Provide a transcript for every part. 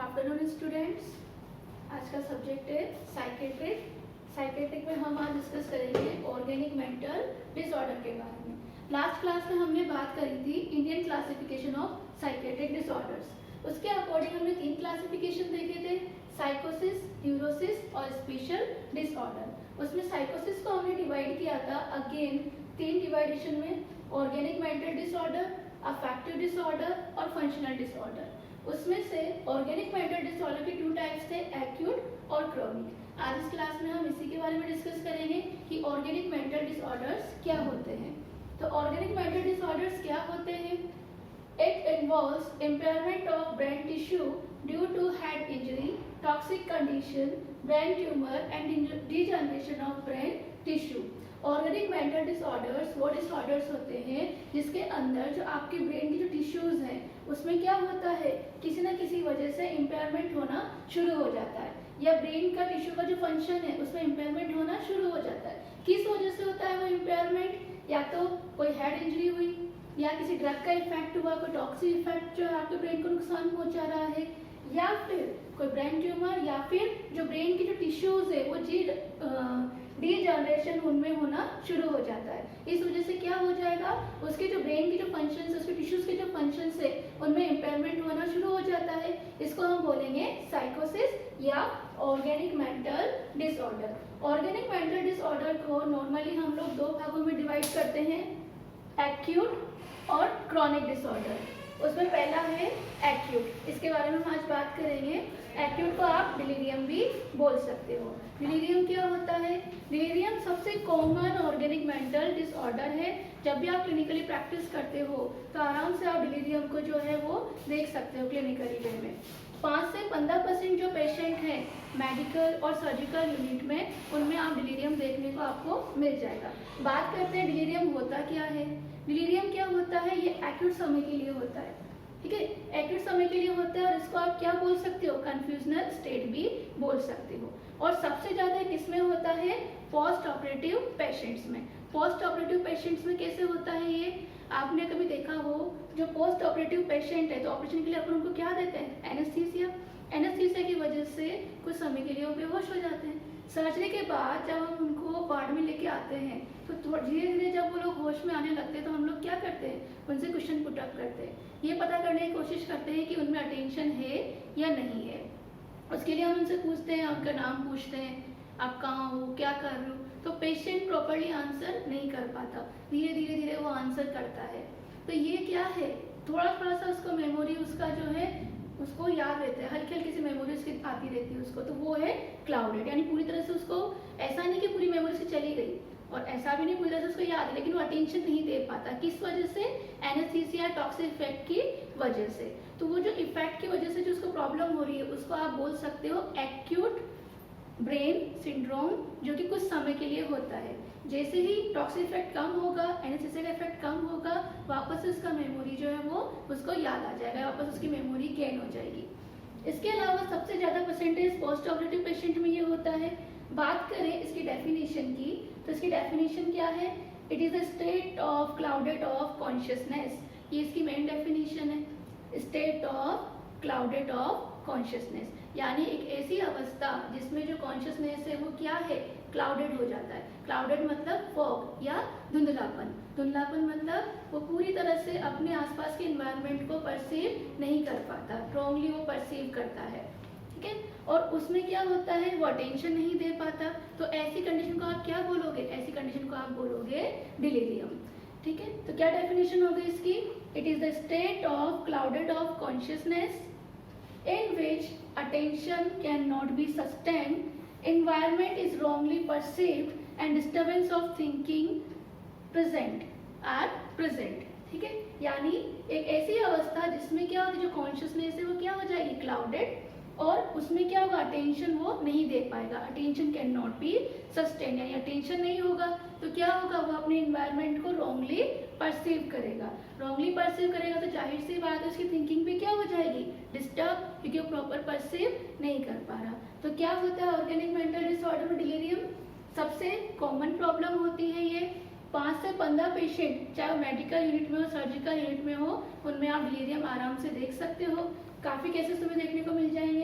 Afternoon students. आज का subject है साइकेट्रिक। साइकेट्रिक में हम आज डिस्कस करेंगे ऑर्गेनिक मेंटल डिसऑर्डर के बारे में। लास्ट क्लास में हमने बात करी थी Indian classification of psychiatric disorders. उसके अकॉर्डिंग हमने 3 क्लासिफिकेशन देखे थे, साइकोसिस, न्यूरोसिस और स्पेशल डिसऑर्डर। उसमें साइकोसिस को हमने डिवाइड किया था अगेन 3 डिवाइडेशन में, organic mental disorder, affective disorder और फंक्शनल डिसऑर्डर। उसमें से ऑर्गेनिक मेंटल डिसऑर्डर के 2 टाइप्स थे, एक्यूट और क्रोनिक। आज इस क्लास में हम इसी के बारे में डिस्कस करेंगे कि ऑर्गेनिक मेंटल डिसऑर्डर्स क्या होते हैं। तो ऑर्गेनिक मेंटल डिसऑर्डर्स क्या होते हैं? It involves impairment of brain tissue due to head injury, toxic condition, brain tumour and degeneration of brain tissue. Organic mental disorders वो डिसऑर्डर्स होते हैं जिसके अंदर जो आपके ब्रेन की जो टिश्यूज हैं उसमें क्या होता है, किसी न किसी वजह से इम्पेयरमेंट होना शुरू हो जाता है, या ब्रेन का टिश्यू का जो फंक्शन है उसमें इम्पेयरमेंट होना शुरू हो जाता है। किस वजह से होता है वो इम्पेयरमेंट? या तो कोई हेड इंजरी हुई, या किसी ड्रग का इफेक्ट हुआ, कोई टॉक्सिक इफेक्ट जो है आपके ब्रेन को नुकसान पहुंचा रहा है, या फिर कोई ब्रेन ट्यूमर, या फिर जो ब्रेन की जो टिश्यूज है वो डीजनरेशन उनमें होना शुरू हो जाता है। इस वजह से क्या हो जाएगा, उसके जो ब्रेन की जो फंक्शंस, उसके टिश्यूज के जो फंक्शंस है उनमें इम्पेयरमेंट होना शुरू हो जाता है। इसको हम बोलेंगे साइकोसिस या organic mental disorder. Organic mental disorder को नॉर्मली हम लोग 2 भागों में डिवाइड करते हैं, एक्यूट और क्रॉनिक डिसऑर्डर। उसमें पहला है एक्यूट, इसके बारे में हम आज बात करेंगे। एक्यूट को आप डिलीरियम भी बोल सकते हो। डिलीरियम क्या होता है? डिलीरियम सबसे कॉमन ऑर्गेनिक मेंटल डिसऑर्डर है। जब भी आप क्लिनिकली प्रैक्टिस करते हो तो आराम से आप डिलीरियम को जो है वो देख सकते हो क्लिनिकली वे में। 5 से 15% जो पेशेंट हैं मेडिकल और सर्जिकल यूनिट में, उनमें आप डिलीरियम देखने को आपको मिल जाएगा। बात करते हैं डिलीरियम होता क्या है। डिलीरियम क्या होता है? ये एक्यूट समय के लिए होता है, ठीक है, एक्यूट समय के लिए होता है और इसको आप क्या बोल सकते हो, कंफ्यूजनल स्टेट भी बोल सकते हो। और सबसे ज्यादा किसमें होता है? पोस्ट ऑपरेटिव पेशेंट्स में। पोस्ट ऑपरेटिव पेशेंट्स में कैसे होता है ये? आपने कभी देखा हो, जो पोस्ट ऑपरेटिव पेशेंट है तो ऑपरेशन के लिए अपन उनको क्या देते हैं? एनेस्थीसिया। एनेस्थीसिया की वजह से कुछ समय के लिए वो बेहोश हो जाते हैं। सर्जरी के बाद जब हम उनको वार्ड में लेके आते हैं तो धीरे धीरे जब वो लोग होश में आने लगते हैं तो हम लोग क्या करते हैं, उनसे क्वेश्चन पुट अप करते हैं, ये पता करने की कोशिश करते हैं कि उनमें अटेंशन है या नहीं है। उसके लिए हम उनसे पूछते हैं, आपका नाम पूछते हैं, आप कहाँ हो, क्या कर रहे हो। तो पेशेंट प्रॉपरली आंसर नहीं कर पाता, धीरे धीरे धीरे वो आंसर करता है। तो ये क्या है, थोड़ा थोड़ा सा उसको मेमोरी उसका जो है उसको याद रहता है, हल्की हल्की सी मेमोरी उसकी आती रहती है उसको, तो वो है क्लाउडेड। यानी पूरी तरह से उसको ऐसा नहीं कि पूरी मेमोरी से चली गई, और ऐसा भी नहीं पूरी तरह से उसको याद है, लेकिन वो अटेंशन नहीं दे पाता। किस वजह से? एनेस्थीसिया टॉक्सिक इफेक्ट की वजह से। तो वो जो इफेक्ट की वजह से जो उसको प्रॉब्लम हो रही है उसको आप बोल सकते हो एक्यूट ब्रेन सिंड्रोम, जो कि कुछ समय के लिए होता है। जैसे ही टॉक्सिक इफेक्ट कम होगा, एनेस्थीसिया का इफेक्ट कम होगा, वापस उसका मेमोरी जो है वो उसको याद आ जाएगा, वापस उसकी मेमोरी गेन हो जाएगी। इसके अलावा सबसे ज़्यादा परसेंटेज पोस्ट ऑपरेटिव पेशेंट में ये होता है। बात करें इसकी डेफिनेशन की, तो इसकी डेफिनेशन क्या है? It is a state of clouded of consciousness. ये इसकी मेन डेफिनेशन है, state of clouded of consciousness, यानी एक ऐसी अवस्था जिसमें जो कॉन्शियसनेस है वो क्या है, क्लाउडेड हो जाता है। क्लाउडेड मतलब फॉग या धुंधलापन। धुंधलापन मतलब वो पूरी तरह से अपने आसपास के एनवायरनमेंट को परसीव नहीं कर पाता, रॉन्गली वो परसीव करता है, ठीक है। और उसमें क्या होता है, वो अटेंशन नहीं दे पाता। तो ऐसी कंडीशन को आप क्या बोलोगे? ऐसी कंडीशन को आप बोलोगे डिलीरियम, ठीक है। तो क्या डेफिनेशन हो गई इसकी? It is the state of clouded of consciousness in which attention cannot be sustained, environment is wrongly perceived and disturbance of thinking are present, ठीक है। यानी एक ऐसी अवस्था जिसमें क्या होगी, जो कॉन्शियसनेस है वो क्या हो जाएगी, क्लाउडेड, और उसमें क्या होगा, अटेंशन वो नहीं दे पाएगा। Attention can not be sustain, यानी अटेंशन नहीं होगा तो क्या होगा, वो अपने इन्वायरमेंट को रॉन्गली परसीव करेगा। रॉन्गली परसीव करेगा तो जाहिर सी बात है उसकी थिंकिंग भी क्या हो जाएगी, डिस्टर्ब, क्योंकि वो प्रॉपर परसीव नहीं कर पा रहा। तो क्या होता है ऑर्गेनिक मेंटल डिसऑर्डर में डिलीरियम? सबसे कॉमन प्रॉब्लम होती है ये। 5 से 15 पेशेंट, चाहे मेडिकल यूनिट में हो, सर्जिकल यूनिट में हो, उनमें आप डिलीरियम आराम से देख सकते हो। काफ़ी केसेस तुम्हें देखने को मिल जाएंगे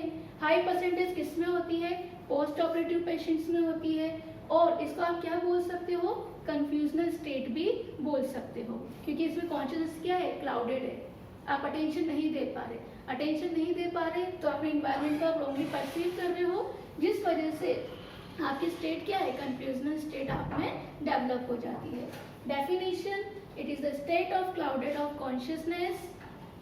हाई परसेंटेज किस में होती है, पोस्ट ऑपरेटिव पेशेंट्स में होती है, और इसको आप क्या बोल सकते हो, कंफ्यूजनल स्टेट भी बोल सकते हो, क्योंकि इसमें कॉन्शियसनेस क्या है, क्लाउडेड है, आप अटेंशन नहीं दे पा रहे, अटेंशन नहीं दे पा रहे तो अपने इन्वायरमेंट को आप रॉन्गली परसीव कर रहे हो, जिस वजह से आपकी स्टेट क्या है, कंफ्यूजनल स्टेट आप में डेवलप हो जाती है। Definition, it is the state of clouded of consciousness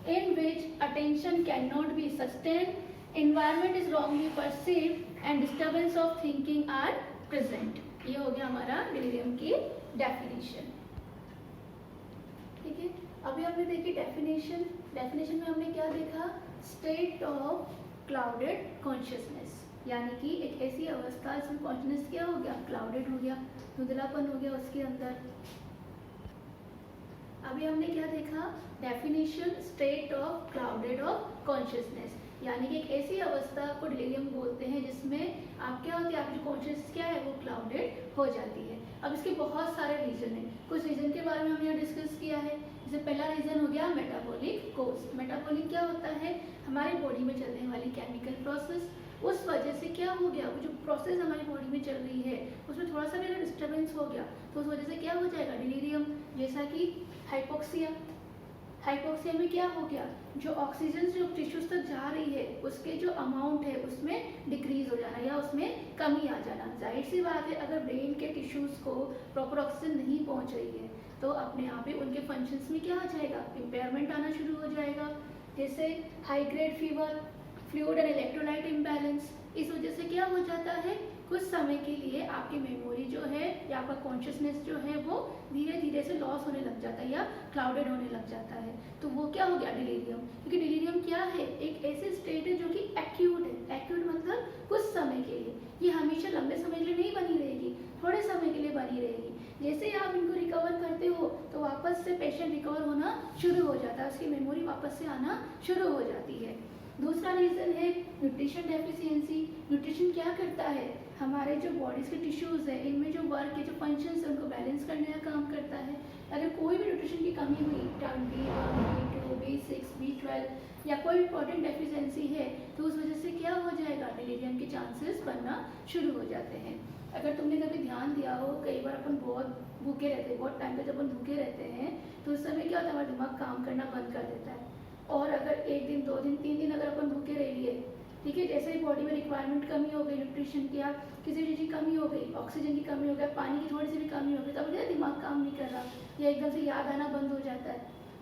in which attention cannot be sustained, environment is wrongly perceived and disturbance of thinking are present। ये हो गया हमारा डिलीरियम की डेफिनेशन। ठीक है, अभी हमने देखी डेफिनेशन। डेफिनेशन में हमने क्या देखा, स्टेट ऑफ क्लाउडेड कॉन्शियसनेस, यानी कि एक ऐसी अवस्था जिसमें कॉन्शियसनेस क्या हो गया, क्लाउडेड हो गया, धुंधलापन हो गया उसके अंदर। अभी हमने क्या देखा, definition, state of clouded of consciousness, यानी कि एक ऐसी अवस्था को डिलीरियम बोलते हैं जिसमें आप क्या होती है, आपकी कॉन्शियसनेस क्या है, वो क्लाउडेड हो जाती है। अब इसके बहुत सारे रीजन हैं, कुछ रीजन के बारे में हमने यहाँ डिस्कस किया है। जैसे पहला रीजन हो गया मेटाबॉलिक कोज। मेटाबॉलिक क्या होता है, हमारी बॉडी में चलने वाली केमिकल प्रोसेस, उस वजह से क्या हो गया, वो जो प्रोसेस हमारी बॉडी में चल रही है उसमें थोड़ा सा भी अगर डिस्टर्बेंस हो गया तो उस वजह से क्या हो जाएगा, डिलीरियम। जैसा कि हाइपोक्सिया, हाइपोक्सिया में क्या हो गया, जो ऑक्सीजन जो टिश्यूज तक जा रही है उसके जो अमाउंट है उसमें डिक्रीज हो जाना या उसमें कमी आ जाना। जाहिर सी बात है, अगर ब्रेन के टिश्यूज को प्रॉपर ऑक्सीजन नहीं पहुंच रही है तो अपने आप ही उनके फंक्शंस में क्या आ जाएगा, इम्पेयरमेंट आना शुरू हो जाएगा। जैसे high grade fever, fluid and electrolyte imbalance, इस वजह से क्या हो जाता है, कुछ समय के लिए आपकी मेमोरी जो है या आपका कॉन्शियसनेस जो है वो धीरे धीरे से लॉस होने लग जाता है या क्लाउडेड होने लग जाता है, तो वो क्या हो गया, डिलीरियम। क्योंकि डिलीरियम क्या है, एक ऐसे स्टेट है जो कि एक्यूट है। एक्यूट मतलब कुछ समय के लिए, ये हमेशा लंबे समय के लिए नहीं बनी रहेगी, थोड़े समय के लिए बनी रहेगी। जैसे ही आप इनको रिकवर करते हो तो वापस से पेशेंट रिकवर होना शुरू हो जाता है, उसकी मेमोरी वापस से आना शुरू हो जाती है। दूसरा रीज़न है न्यूट्रिशन डेफिशिएंसी। न्यूट्रिशन क्या करता है, हमारे जो बॉडीज़ के टिश्यूज़ है इनमें जो वर्क है, जो फंक्शंस है उनको बैलेंस करने का काम करता है। अगर कोई भी न्यूट्रिशन की कमी हुई, vitamin B1, B2, B6, B12 या कोई इंपॉर्टेंट डेफिशिएंसी है तो उस वजह से क्या हो जाएगा, डिलीरियम के चांसेस बनना शुरू हो जाते हैं। अगर तुमने कभी ध्यान दिया हो, कई बार अपन बहुत भूखे रहते हैं, बहुत टाइम पे जब अपन भूखे रहते हैं तो उस समय क्या होता है, हमारा दिमाग काम करना बंद कर देता है। और अगर 1 दिन 2 दिन 3 दिन अगर अपन भूखे रह लिए, ठीक है, जैसे ही बॉडी में रिक्वायरमेंट कमी हो गई न्यूट्रिशन की, या किसी चीज़ की कमी हो गई, ऑक्सीजन की कमी हो गई, पानी की थोड़ी सी भी कमी हो गई, तब क्या दिमाग काम नहीं कर रहा या एकदम से याद आना बंद हो जाता है।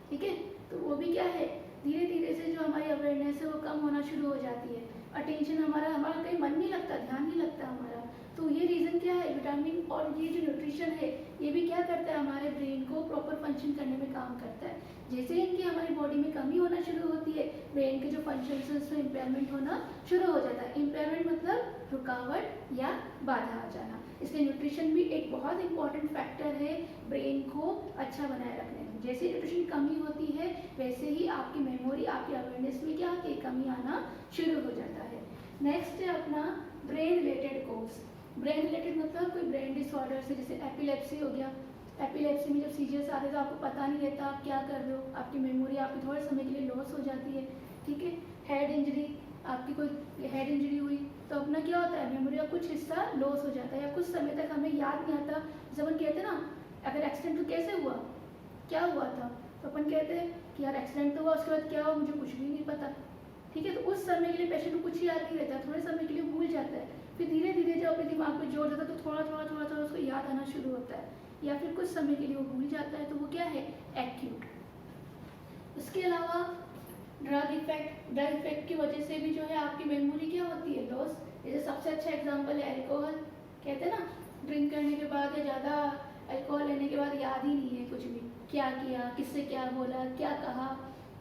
ठीक है, तो वो भी क्या है, धीरे धीरे से जो हमारी अवेयरनेस है वो कम होना शुरू हो जाती है। अटेंशन हमारा कहीं मन नहीं लगता, ध्यान नहीं लगता हमारा। तो ये रीज़न क्या है, विटामिन और ये जो न्यूट्रिशन है ये भी क्या करता है, हमारे ब्रेन को प्रॉपर फंक्शन करने में काम करता है। जैसे इनकी हमारी बॉडी में कमी होना शुरू होती है, ब्रेन के जो फंक्शंस है उसमें इम्पेयरमेंट होना शुरू हो जाता है। इम्पेयरमेंट मतलब रुकावट या बाधा आ जाना। इसलिए न्यूट्रिशन भी एक बहुत इंपॉर्टेंट फैक्टर है ब्रेन को अच्छा बनाए रखने में। जैसे न्यूट्रिशन की कमी होती है वैसे ही आपकी मेमोरी, आपकी अवेयरनेस में क्या आती है, कमी आना शुरू हो जाता है। नेक्स्ट है अपना brain related course. Brain related मतलब कोई ब्रेन डिसऑर्डर से, जैसे एपिलेप्सी हो गया। एपिलेप्सी में जब सीजर्स आते हैं तो आपको पता नहीं रहता आप क्या कर रहे हो, आपकी मेमोरी आपकी थोड़े समय के लिए लॉस हो जाती है। ठीक है, हेड इंजरी, आपकी कोई हेड इंजरी हुई तो अपना क्या होता है, मेमोरी का कुछ हिस्सा लॉस हो जाता है या कुछ समय तक हमें याद नहीं आता। जब हम कहते हैं ना, अगर एक्सीडेंट तो कैसे हुआ, क्या हुआ था, तो अपन कहते हैं कि यार एक्सीडेंट तो हुआ, उसके बाद क्या हुआ मुझे कुछ भी नहीं पता। ठीक है, तो उस समय के लिए पेशेंट को कुछ याद नहीं रहता, थोड़े समय के लिए भूल जाता है। फिर धीरे धीरे जब अपने दिमाग पे जोर देता है तो थोड़ा थोड़ा उसको याद आना शुरू होता है, या फिर कुछ समय के लिए वो भूल जाता है, तो वो क्या है, एक्यूट। उसके अलावा ड्रग इफेक्ट की वजह से भी जो है आपकी मेमोरी क्या होती है, लॉस। जैसे सबसे अच्छा एग्जांपल है अल्कोहल। कहते हैं ना, ड्रिंक करने के बाद या ज़्यादा अल्कोहल लेने के बाद याद ही नहीं है कुछ भी, क्या किया, किससे क्या बोला, क्या कहा।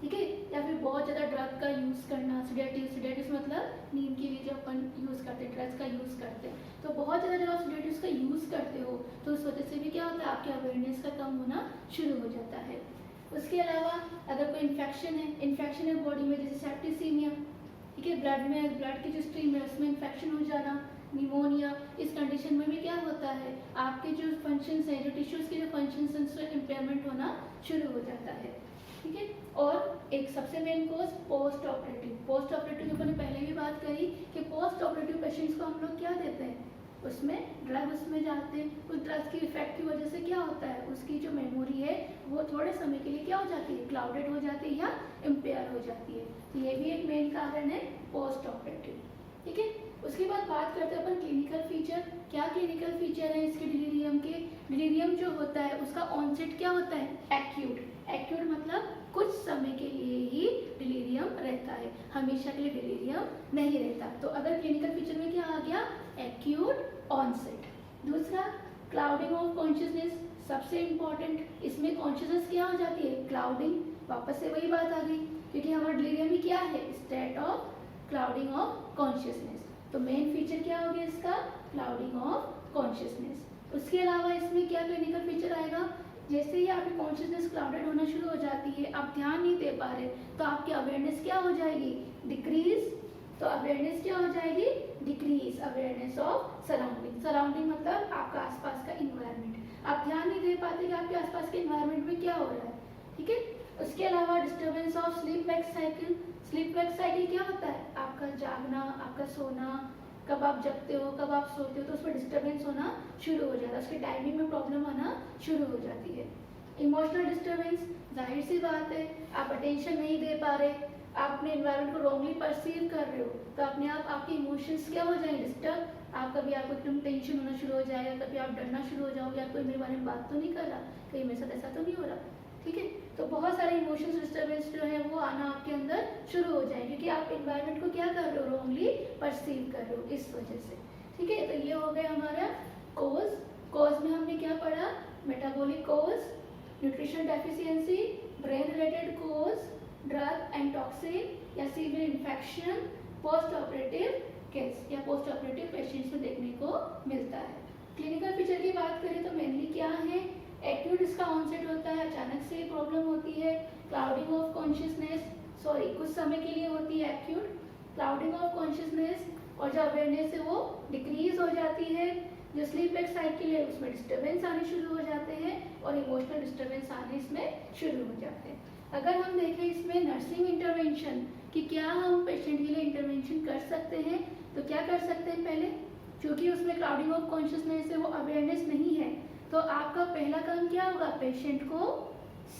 ठीक है, या फिर बहुत ज़्यादा ड्रग का यूज़ करना, सिडेटिव्स मतलब नींद के लिए जो अपन यूज़ करते हैं, ड्रग्स का यूज़ करते हैं, तो बहुत ज़्यादा जब आप सिडेटिव्स का यूज़ करते हो तो उस वजह से भी क्या होता है, आपके अवेयरनेस का कम होना शुरू हो जाता है। उसके अलावा अगर कोई इन्फेक्शन है बॉडी में, जैसे सेप्टिसीमिया, ठीक है, ब्लड की जो स्ट्रीम है उसमें इन्फेक्शन हो जाना, निमोनिया, इस कंडीशन में भी क्या होता है, आपके जो फंक्शंस हैं, जो टिश्यूज़ के जो फंक्शंस हैं उसमें इम्पेयरमेंट होना शुरू हो जाता है। ठीक है, और एक सबसे मेन कोज पोस्ट ऑपरेटिव की अपन ने पहले भी बात करी कि पेशेंट्स को हम लोग क्या देते हैं, उसमें ड्रग उसमें जाते हैं, उस ड्रग्स की इफेक्ट की वजह से क्या होता है, उसकी जो मेमोरी है वो थोड़े समय के लिए क्या हो जाती है, क्लाउडेड हो जाती है या इम्पेयर हो जाती है। तो ये भी एक मेन कारण है पोस्ट ऑपरेटिव। ठीक है, उसके बाद बात करते हैं अपन क्लिनिकल फीचर। क्या क्लिनिकल फीचर है इसके डिलीरियम के? डिलीरियम जो होता है उसका ऑनसेट क्या होता है, एक्यूट। एक्यूट मतलब कुछ समय के लिए ही डिलीरियम रहता है, हमेशा के लिए डिलीरियम नहीं रहता। तो अगर क्लिनिकल फीचर में क्या आ गया, एक्यूट ऑनसेट। दूसरा, क्लाउडिंग ऑफ कॉन्शियसनेस, सबसे इंपॉर्टेंट, इसमें कॉन्शियसनेस क्या हो जाती है, क्लाउडिंग। वापस से वही बात आ गई, क्योंकि हमारा डिलीरियम ही क्या है, state of clouding of consciousness. तो मेन फीचर क्या हो गया इसका, क्लाउडिंग ऑफ कॉन्शियसनेस। उसके अलावा इसमें क्या क्लिनिकल फीचर आएगा, जैसे ही आपकी कॉन्शियसनेस क्लाउडेड होना शुरू हो जाती है, आप ध्यान नहीं दे पा रहे, तो आपकी अवेयरनेस क्या हो जाएगी, डिक्रीज। तो अवेयरनेस क्या हो जाएगी, decrease awareness of surrounding. Surrounding मतलब आपका आसपास का इन्वायरमेंट, आप ध्यान नहीं दे पाते कि आपके आसपास के इन्वायरमेंट में क्या हो रहा है। ठीक है, उसके अलावा disturbance of sleep wake cycle. Sleep wake cycle क्या होता है, आपका जागना, आपका सोना, कब आप जगते हो कब आप सोते हो, तो उसमें डिस्टर्बेंस होना शुरू हो जाता है, उसके टाइमिंग में प्रॉब्लम आना शुरू हो जाती है। इमोशनल डिस्टर्बेंस, जाहिर सी बात है, आप अटेंशन नहीं दे पा रहे, आप अपने एनवायरनमेंट को रॉन्गली परसीव कर रहे हो, तो अपने आप आपके इमोशंस क्या हो जाएंगे, डिस्टर्ब। आप कभी आपको एकदम टेंशन होना शुरू हो जाएगा, कभी आप डरना शुरू हो जाओगे, यार कोई मेरे बारे में बात तो नहीं कर रहा, कहीं मेरे साथ ऐसा तो नहीं हो रहा। ठीक है, तो बहुत सारे इमोशंस डिस्टर्बेंस जो है वो आना आपके अंदर शुरू हो जाए, क्योंकि आप एनवायरनमेंट को क्या कर रहे हो, रॉन्गली परसीव कर रहे हो, इस वजह से। ठीक है, तो ये हो गया हमारा कोज। कोज में हमने क्या पढ़ा, metabolic cause, nutrition deficiency, brain related cause, drug and toxin या severe infection, post operative case या पोस्ट ऑपरेटिव पेशेंट्स में देखने को मिलता है। क्लिनिकल फीचर की बात करें तो मेनली क्या है, एक्यूट इसका ऑनसेट होता है, अचानक से प्रॉब्लम होती है, क्लाउडिंग ऑफ कॉन्शियसनेस, सॉरी कुछ समय के लिए होती है एक्यूट, क्लाउडिंग ऑफ कॉन्शियसनेस, और जो अवेयरनेस है वो डिक्रीज हो जाती है। जो स्लीप वेक साइकिल है उसमें डिस्टर्बेंस आने शुरू हो जाते हैं और इमोशनल डिस्टर्बेंस आने इसमें शुरू हो जाते हैं। अगर हम देखें इसमें नर्सिंग इंटरवेंशन कि क्या हम पेशेंट के लिए इंटरवेंशन कर सकते हैं, तो क्या कर सकते हैं, पहले क्योंकि उसमें क्लाउडिंग ऑफ कॉन्शियसनेस है, वो अवेयरनेस नहीं है, तो आपका पहला काम क्या होगा, पेशेंट को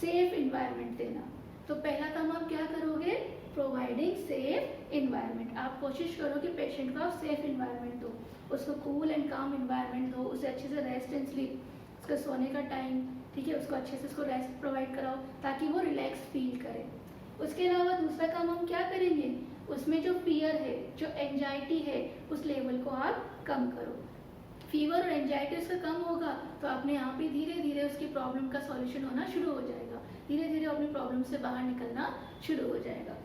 सेफ इन्वायरमेंट देना। तो पहला काम आप क्या करोगे, प्रोवाइडिंग सेफ इन्वायरमेंट। आप कोशिश करो कि पेशेंट को आप सेफ इन्वायरमेंट दो, उसको कूल एंड काम इन्वायरमेंट दो, उसे अच्छे से रेस्ट एंड स्लीप, उसका सोने का टाइम, ठीक है, उसको अच्छे से उसको रेस्ट प्रोवाइड कराओ ताकि वो रिलैक्स फील करे। उसके अलावा दूसरा काम हम क्या करेंगे, उसमें जो फियर है, जो एंजाइटी है, उस लेवल को आप कम करो। फीवर और एंजाइटी उसका कम होगा तो अपने आप ही धीरे धीरे उसकी प्रॉब्लम का सॉल्यूशन होना शुरू हो जाएगा, धीरे धीरे अपनी प्रॉब्लम से बाहर निकलना शुरू हो जाएगा।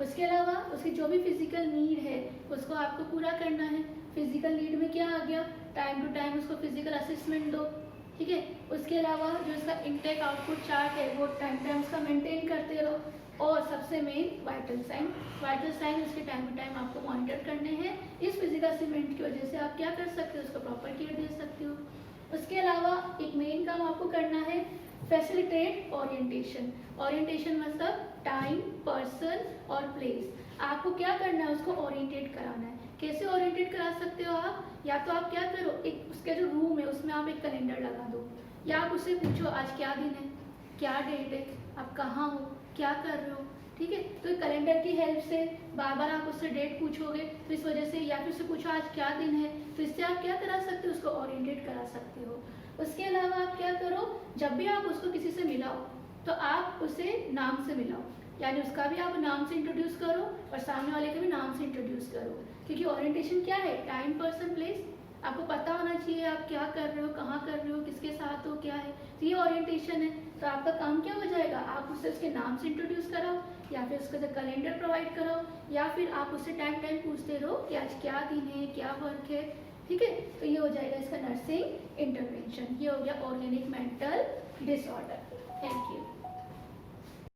उसके अलावा उसकी जो भी फिजिकल नीड है उसको आपको पूरा करना है। फिजिकल नीड में क्या आ गया, टाइम टू टाइम उसको फिजिकल असेसमेंट दो, ठीक है। उसके अलावा जो इसका इनटेक आउटपुट चार्ट है वो टाइम टाइम उसका मेंटेन करते रहो, और सबसे मेन वाइटल साइन उसके टाइम टू टाइम आपको मॉनिटर करने हैं। इस फिजिकल असेसमेंट की वजह से आप क्या कर सकते हो, उसको प्रॉपर केयर दे सकते हो। उसके अलावा एक मेन काम आपको करना है, फैसिलिटेट ओरिएंटेशन मतलब टाइम, पर्सन और प्लेस। आपको क्या करना है, उसको ओरिएंटेट कराना है। कैसे ओरिएंटेट करा सकते हो आप, या तो आप क्या करो, एक उसके जो रूम है उसमें आप एक कैलेंडर लगा दो, या आप उससे पूछो आज क्या दिन है, क्या डेट है, आप कहाँ हो, क्या कर रहे हो, ठीक है। तो कैलेंडर की हेल्प से बार बार आप उससे डेट पूछोगे तो इस वजह से, या फिर उससे पूछो आज क्या दिन है, तो इससे आप क्या करा सकते हो, उसको ओरिएंटेट करा सकते हो। उसके अलावा आप क्या करो, जब भी आप उसको किसी से मिलाओ तो आप उसे नाम से मिलाओ, यानी उसका भी आप नाम से इंट्रोड्यूस करो और सामने वाले का भी नाम से इंट्रोड्यूस करो, क्योंकि ओरिएंटेशन क्या है, टाइम, पर्सन, प्लेस। आपको पता होना चाहिए आप क्या कर रहे हो, कहाँ कर रहे हो, किसके साथ हो, क्या है, तो ये ओरिएंटेशन है। तो आपका काम क्या हो जाएगा, आप उससे उसके नाम से इंट्रोड्यूस कराओ, या फिर उसका जो कैलेंडर प्रोवाइड करो, या फिर आप उससे टाइम टाइम पूछते रहो कि आज क्या दिन है, क्या वर्क है, ठीक है। तो ये हो जाएगा इसका नर्सिंग इंटरवेंशन। ये हो गया organic mental disorder. Thank you.